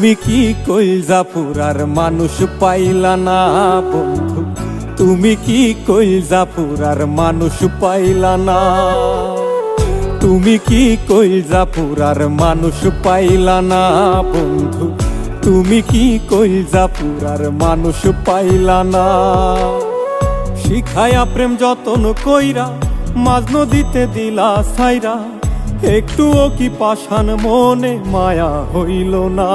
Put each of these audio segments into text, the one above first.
তুমি কি কইলজাপুরার মানুষ পাইলা না বন্ধু, তুমি কি কইলজাপুরার মানুষ পাইলা না, তুমি কি কইলজাপুরার মানুষ পাইলা না বন্ধু, তুমি কি কইলজাপুরার মানুষ পাইলা না। শিখায়া প্রেম যতন কইরা মাঝ নদীতে দিলা সাইরা, একটুও কি পাষাণ মনে মায়া হইল না।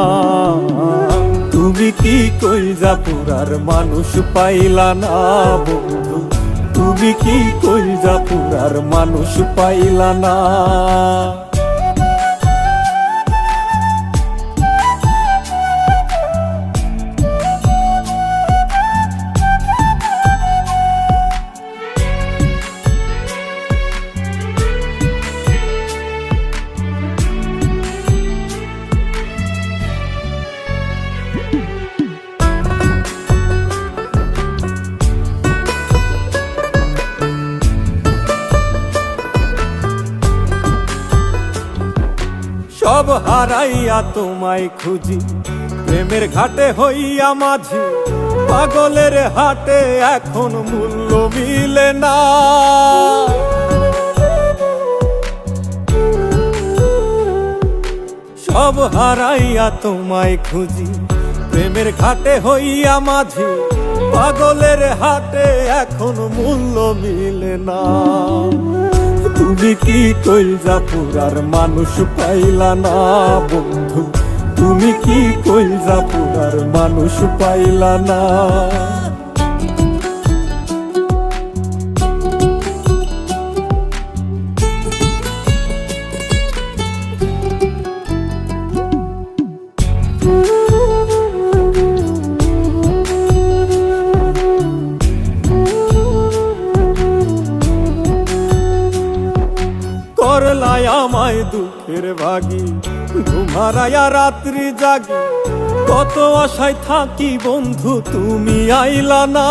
তুমি কি কইলজাপুরার মানুষ পাইলা না বন্ধু, তুমি কি কইলজাপুরার মানুষ পাইলা না। সব হারাইয়া তোমায় খুঁজি, প্রেমের ঘাটে হইয়া মাঝি, পাগলের হাটে এখন মূল্য মিলে না। সব হারাইয়া তোমায় খুঁজি, প্রেমের ঘাটে হইয়া মাঝি, পাগলের হাটে এখন মূল্য মিলে না। তুমি কি কইলজাপুরার মানুষ পাইলা না বন্ধু, তুমি কি কইলজাপুরার মানুষ পাইলা না। করলাই আমায় দুঃখের ভাগী, ঘুম হারাইয়া রাত্রি জাগি, কত আশায় থাকি বন্ধু তুমি আইলা না।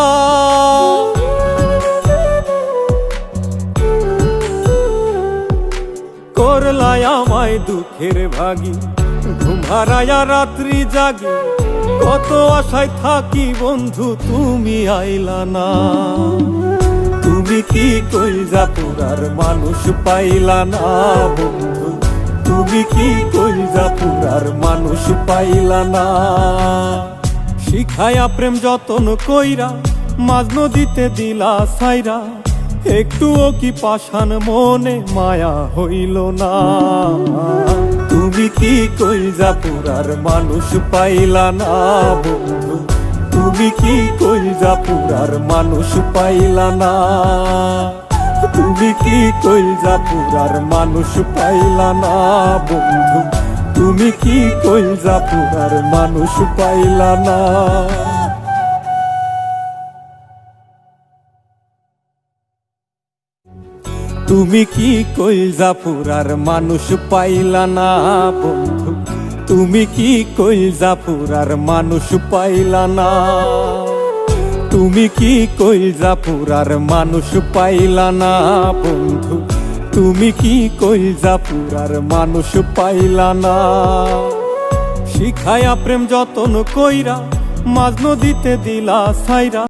করলাই আমায় দুঃখের ভাগী, ঘুম হারাইয়া রাত্রি জাগি, কত আশায় থাকি বন্ধু তুমি আইলা না। তুমি কি কইলজাপুরার মানুষ পাইলা না বন্ধু, তুমি কি কইলজাপুরার মানুষ পাইলা না। শিখায়া প্রেম যতন কইরা মাঝ নদীতে দিলা সাইরা, একটুও কি পাষাণ মনে মায়া হইল না। তুমি কি কইলজাপুরার মানুষ পাইলা না বন্ধু, তুমি কি কইলজাপুরার মানুষ পাইলা না। তুমি কি কইলজাপুরার মানুষ পাইলা না বন্ধু, তুমি কি কইলজাপুরার মানুষ পাইলা না। তুমি কি কইলজাপুরার মানুষ পাইলা না বন্ধু, তুমি কি কইলজাপুরার মানুষ পাইলা না। তুমি কি কইলজাপুরার মানুষ পাইলা না বন্ধু, তুমি কি কইলজাপুরার মানুষ পাইলা না। শিখায়া প্রেম যতন কইরা মাঝ নদীতে দিলা সাইরা।